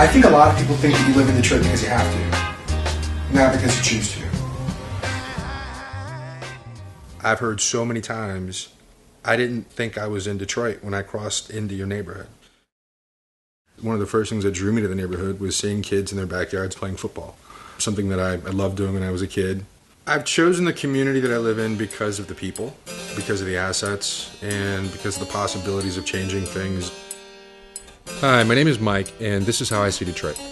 I think a lot of people think that you live in Detroit because you have to, not because you choose to. I've heard so many times, I didn't think I was in Detroit when I crossed into your neighborhood. One of the first things that drew me to the neighborhood was seeing kids in their backyards playing football, something that I loved doing when I was a kid. I've chosen the community that I live in because of the people, because of the assets, and because of the possibilities of changing things. Hi, my name is Mike, and this is how I see Detroit. So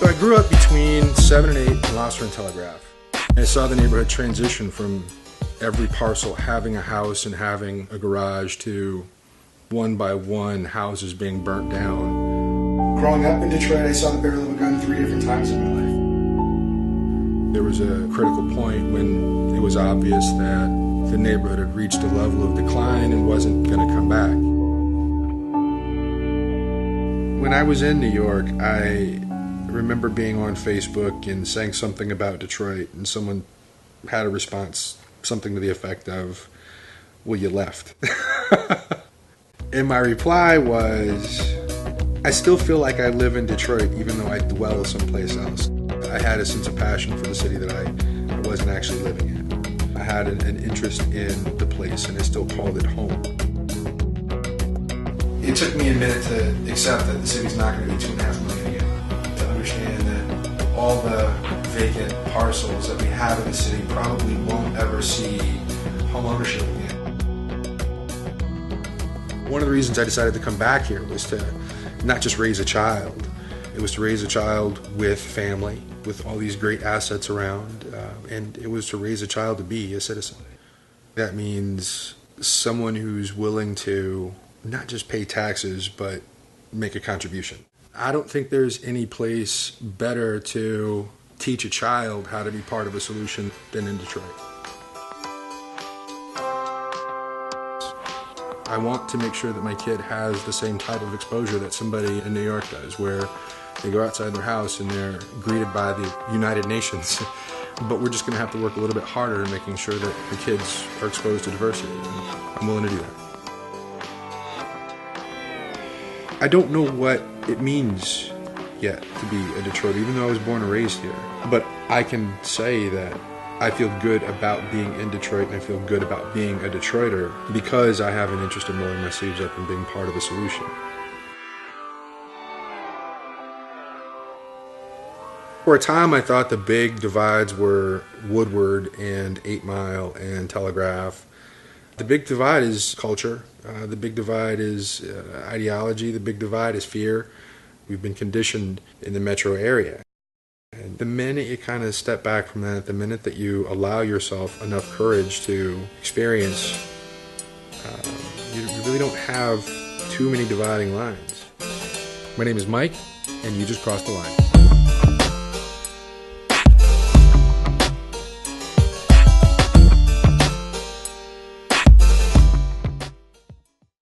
I grew up between 7 and 8 in Gloucester and Telegraph. I saw the neighborhood transition from every parcel having a house and having a garage to one by one houses being burnt down. Growing up in Detroit, I saw the barrel of a gun 3 different times in my life. There was a critical point when it was obvious that the neighborhood had reached a level of decline and wasn't going to come back. When I was in New York, I remember being on Facebook and saying something about Detroit, and someone had a response, something to the effect of, well, you left. And my reply was, I still feel like I live in Detroit even though I dwell someplace else. I had a sense of passion for the city that I wasn't actually living in. I had an interest in the place, and I still called it home. It took me a minute to accept that the city's not going to be $2.5 million again. To understand that all the vacant parcels that we have in the city probably won't ever see home ownership again. One of the reasons I decided to come back here was to not just raise a child. It was to raise a child with family, with all these great assets around, and it was to raise a child to be a citizen. That means someone who's willing to not just pay taxes, but make a contribution. I don't think there's any place better to teach a child how to be part of a solution than in Detroit. I want to make sure that my kid has the same type of exposure that somebody in New York does, where they go outside their house and they're greeted by the United Nations. But we're just going to have to work a little bit harder in making sure that the kids are exposed to diversity. And I'm willing to do that. I don't know what it means yet to be a Detroiter, even though I was born and raised here. But I can say that I feel good about being in Detroit, and I feel good about being a Detroiter because I have an interest in rolling my sleeves up and being part of the solution. For a time, I thought the big divides were Woodward and 8 Mile and Telegraph. The big divide is culture. The big divide is ideology. The big divide is fear. We've been conditioned in the metro area. And the minute you kind of step back from that, the minute that you allow yourself enough courage to experience, you really don't have too many dividing lines. My name is Mike, and you just crossed the line.